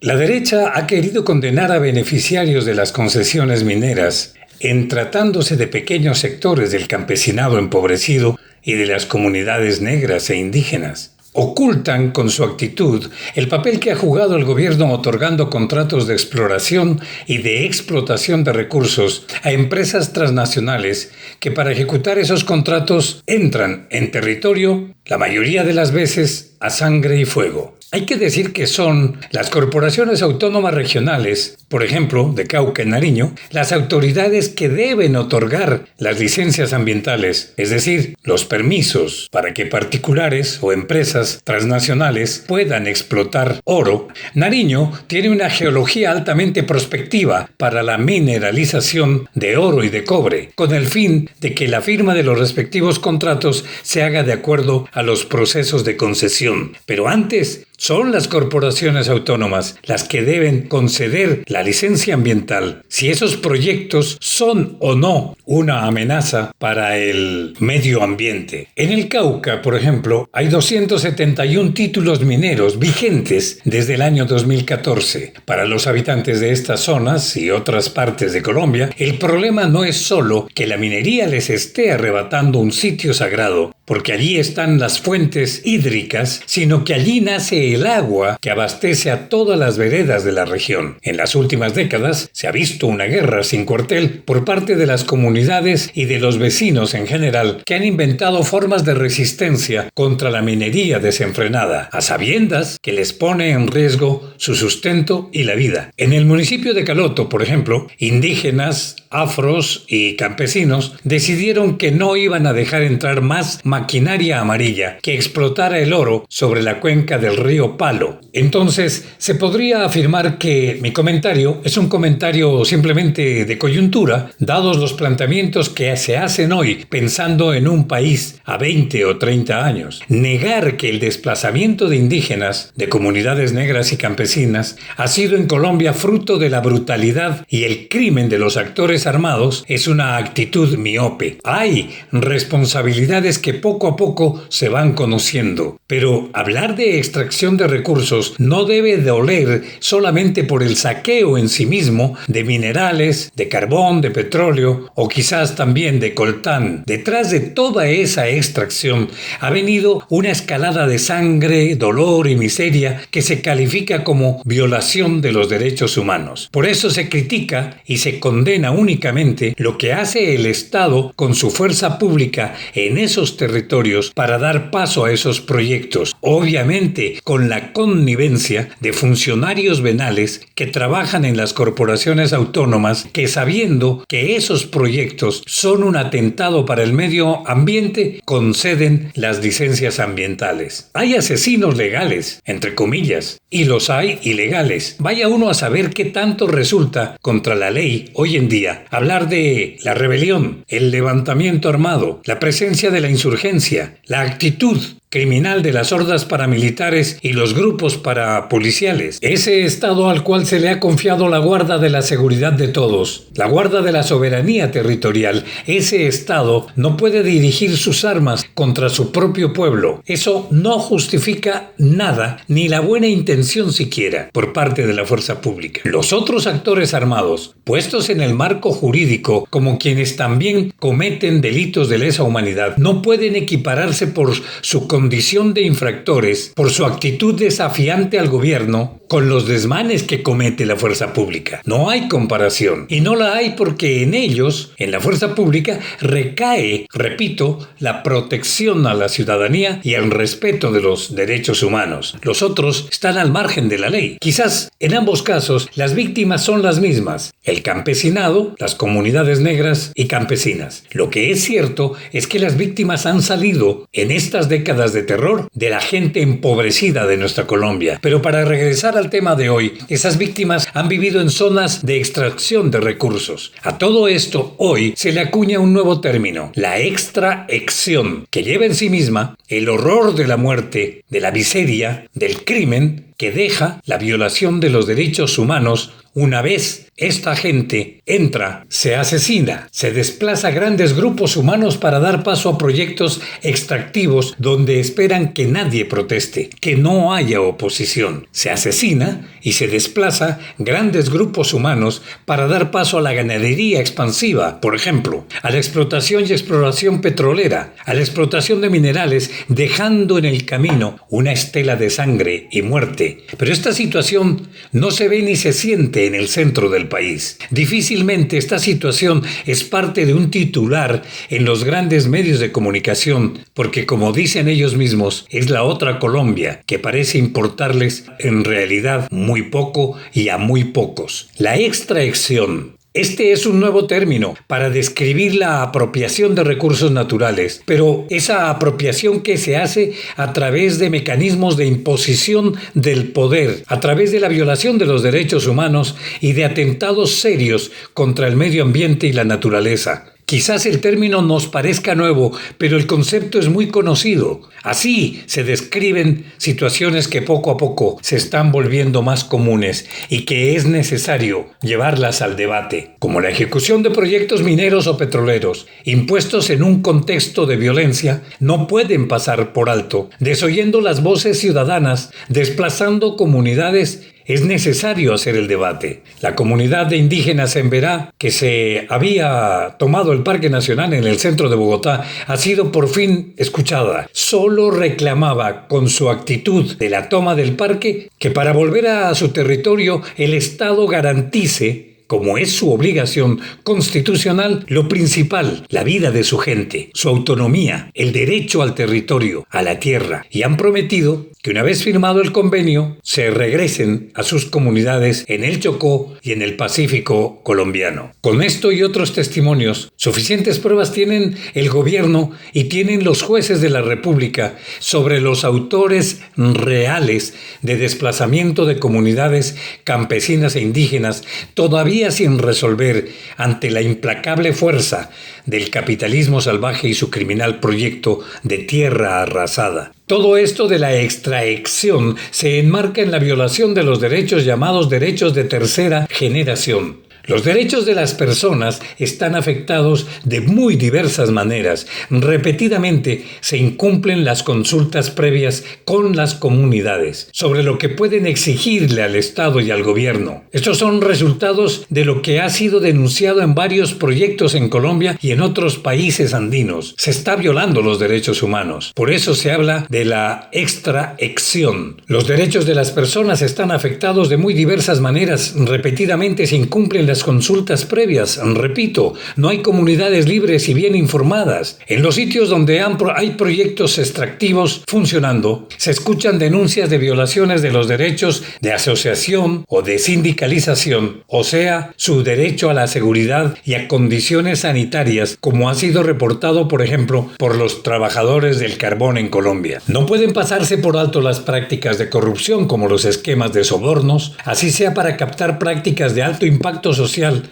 La derecha ha querido condenar a beneficiarios de las concesiones mineras, en tratándose de pequeños sectores del campesinado empobrecido y de las comunidades negras e indígenas. Ocultan con su actitud el papel que ha jugado el gobierno otorgando contratos de exploración y de explotación de recursos a empresas transnacionales que para ejecutar esos contratos entran en territorio, la mayoría de las veces, a sangre y fuego. Hay que decir que son las corporaciones autónomas regionales, por ejemplo, de Cauca y Nariño, las autoridades que deben otorgar las licencias ambientales, es decir, los permisos para que particulares o empresas transnacionales puedan explotar oro. Nariño tiene una geología altamente prospectiva para la mineralización de oro y de cobre, con el fin de que la firma de los respectivos contratos se haga de acuerdo a los procesos de concesión. Pero antes, son las corporaciones autónomas las que deben conceder la licencia ambiental si esos proyectos son o no una amenaza para el medio ambiente. En el Cauca, por ejemplo, hay 271 títulos mineros vigentes desde el año 2014. Para los habitantes de estas zonas y otras partes de Colombia, el problema no es solo que la minería les esté arrebatando un sitio sagrado, porque allí están las fuentes hídricas, sino que allí nace el agua que abastece a todas las veredas de la región. En las últimas décadas se ha visto una guerra sin cuartel por parte de las comunidades y de los vecinos en general, que han inventado formas de resistencia contra la minería desenfrenada, a sabiendas que les pone en riesgo su sustento y la vida. En el municipio de Caloto, por ejemplo, indígenas, afros y campesinos decidieron que no iban a dejar entrar más maquinaria amarilla que explotara el oro sobre la cuenca del río Palo. Entonces, se podría afirmar que mi comentario es un comentario simplemente de coyuntura, dados los planteamientos que se hacen hoy pensando en un país a 20 o 30 años. Negar que el desplazamiento de indígenas, de comunidades negras y campesinas, ha sido en Colombia fruto de la brutalidad y el crimen de los actores armados es una actitud miope. Hay responsabilidades que poco a poco se van conociendo, pero hablar de extracción de recursos no debe doler solamente por el saqueo en sí mismo de minerales, de carbón, de petróleo o quizás también de coltán. Detrás de toda esa extracción ha venido una escalada de sangre, dolor y miseria que se califica como violación de los derechos humanos. Por eso se critica y se condena únicamente lo que hace el Estado con su fuerza pública en esos territorios para dar paso a esos proyectos, obviamente con la connivencia de funcionarios venales que trabajan en las corporaciones autónomas que, sabiendo que esos proyectos son un atentado para el medio ambiente, conceden las licencias ambientales. Hay asesinos legales, entre comillas, y los hay ilegales. Vaya uno a saber qué tanto resulta contra la ley hoy en día hablar de la rebelión, el levantamiento armado, la presencia de la insurgencia, la actitud criminal de las hordas paramilitares y los grupos parapoliciales. Ese Estado al cual se le ha confiado la guarda de la seguridad de todos, la guarda de la soberanía territorial. Ese Estado no puede dirigir sus armas contra su propio pueblo. Eso no justifica nada, ni la buena intención siquiera, por parte de la fuerza pública. Los otros actores armados, puestos en el marco jurídico como quienes también cometen delitos de lesa humanidad, no pueden equipararse por su condición de infractores, por su actitud desafiante al gobierno, con los desmanes que comete la fuerza pública. No hay comparación, y no la hay porque en ellos, en la fuerza pública, recae, repito, la protección a la ciudadanía y el respeto de los derechos humanos. Los otros están al margen de la ley. Quizás en ambos casos las víctimas son las mismas: el campesinado, las comunidades negras y campesinas. Lo que es cierto es que las víctimas han salido en estas décadas de terror de la gente empobrecida de nuestra Colombia. Pero para regresar al tema de hoy, esas víctimas han vivido en zonas de extracción de recursos. A todo esto hoy se le acuña un nuevo término: la extraección, que lleva en sí misma el horror de la muerte, de la miseria, del crimen que deja la violación de los derechos humanos. Una vez esta gente entra, se asesina, se desplaza a grandes grupos humanos para dar paso a proyectos extractivos donde esperan que nadie proteste, que no haya oposición. Se asesina y se desplaza grandes grupos humanos para dar paso a la ganadería expansiva, por ejemplo, a la explotación y exploración petrolera, a la explotación de minerales, dejando en el camino una estela de sangre y muerte. Pero esta situación no se ve ni se siente en el centro del país. Difícilmente esta situación es parte de un titular en los grandes medios de comunicación, porque como dicen ellos mismos, es la otra Colombia, que parece importarles en realidad muy poco y a muy pocos. La extracción. Este es un nuevo término para describir la apropiación de recursos naturales, pero esa apropiación que se hace a través de mecanismos de imposición del poder, a través de la violación de los derechos humanos y de atentados serios contra el medio ambiente y la naturaleza. Quizás el término nos parezca nuevo, pero el concepto es muy conocido. Así se describen situaciones que poco a poco se están volviendo más comunes y que es necesario llevarlas al debate, como la ejecución de proyectos mineros o petroleros, impuestos en un contexto de violencia, no pueden pasar por alto, desoyendo las voces ciudadanas, desplazando comunidades. Es necesario hacer el debate. La comunidad de indígenas en Berá, que se había tomado el Parque Nacional en el centro de Bogotá, ha sido por fin escuchada. Solo reclamaba con su actitud de la toma del parque que para volver a su territorio el Estado garantice, como es su obligación constitucional, lo principal, la vida de su gente, su autonomía, el derecho al territorio, a la tierra, y han prometido que una vez firmado el convenio, se regresen a sus comunidades en el Chocó y en el Pacífico colombiano. Con esto y otros testimonios, suficientes pruebas tienen el gobierno y tienen los jueces de la República sobre los autores reales de desplazamiento de comunidades campesinas e indígenas, todavía sin resolver ante la implacable fuerza del capitalismo salvaje y su criminal proyecto de tierra arrasada. Todo esto de la extracción se enmarca en la violación de los derechos llamados derechos de tercera generación. Los derechos de las personas están afectados de muy diversas maneras. Repetidamente se incumplen las consultas previas con las comunidades sobre lo que pueden exigirle al Estado y al gobierno. Estos son resultados de lo que ha sido denunciado en varios proyectos en Colombia y en otros países andinos. Se está violando los derechos humanos. Por eso se habla de la extracción. Los derechos de las personas están afectados de muy diversas maneras. Repetidamente se incumplen las consultas previas. Repito, no hay comunidades libres y bien informadas. En los sitios donde hay proyectos extractivos funcionando, se escuchan denuncias de violaciones de los derechos de asociación o de sindicalización, o sea, su derecho a la seguridad y a condiciones sanitarias, como ha sido reportado, por ejemplo, por los trabajadores del carbón en Colombia. No pueden pasarse por alto las prácticas de corrupción, como los esquemas de sobornos, así sea para captar prácticas de alto impacto social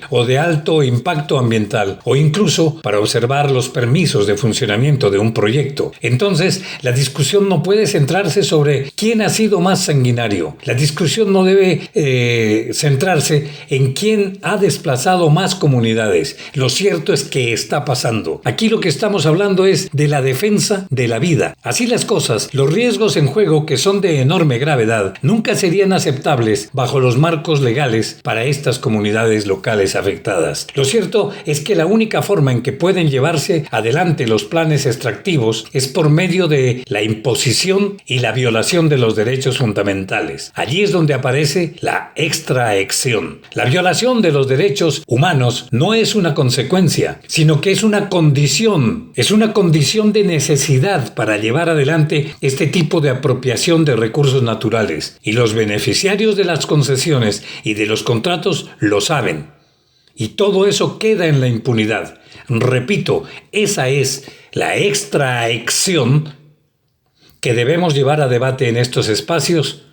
o de alto impacto ambiental, o incluso para observar los permisos de funcionamiento de un proyecto. Entonces, la discusión no puede centrarse sobre quién ha sido más sanguinario. La discusión no debe centrarse en quién ha desplazado más comunidades. Lo cierto es que está pasando. Aquí lo que estamos hablando es de la defensa de la vida. Así las cosas, los riesgos en juego, que son de enorme gravedad, nunca serían aceptables bajo los marcos legales para estas comunidades locales afectadas. Lo cierto es que la única forma en que pueden llevarse adelante los planes extractivos es por medio de la imposición y la violación de los derechos fundamentales. Allí es donde aparece la extracción. La violación de los derechos humanos no es una consecuencia, sino que es una condición. Es una condición de necesidad para llevar adelante este tipo de apropiación de recursos naturales. Y los beneficiarios de las concesiones y de los contratos lo saben. Y todo eso queda en la impunidad. Repito, esa es la extracción que debemos llevar a debate en estos espacios,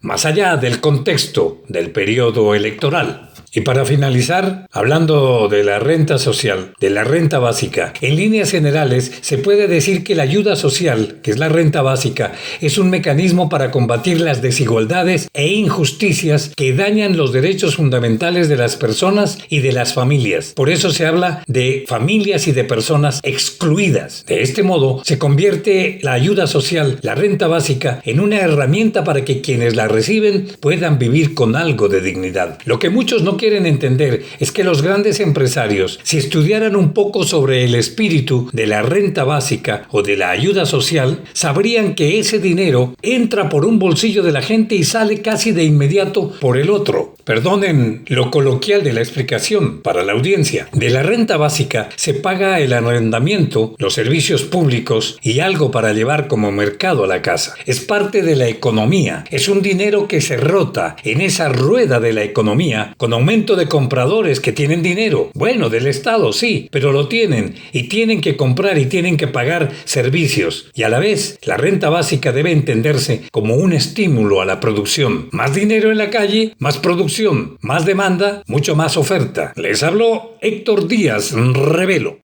más allá del contexto del periodo electoral. Y para finalizar, hablando de la renta social, de la renta básica, en líneas generales se puede decir que la ayuda social, que es la renta básica, es un mecanismo para combatir las desigualdades e injusticias que dañan los derechos fundamentales de las personas y de las familias. Por eso se habla de familias y de personas excluidas. De este modo, se convierte la ayuda social, la renta básica, en una herramienta para que quienes la reciben puedan vivir con algo de dignidad. Lo que muchos no quieren entender es que los grandes empresarios, si estudiaran un poco sobre el espíritu de la renta básica o de la ayuda social, sabrían que ese dinero entra por un bolsillo de la gente y sale casi de inmediato por el otro. Perdonen lo coloquial de la explicación para la audiencia. De la renta básica se paga el arrendamiento, los servicios públicos y algo para llevar como mercado a la casa. Es parte de la economía. Es un dinero que se rota en esa rueda de la economía con aumento de compradores que tienen dinero. Bueno, del Estado sí, pero lo tienen y tienen que comprar y tienen que pagar servicios. Y a la vez, la renta básica debe entenderse como un estímulo a la producción. Más dinero en la calle, más producción, más demanda, mucho más oferta. Les habló Héctor Díaz Revelo.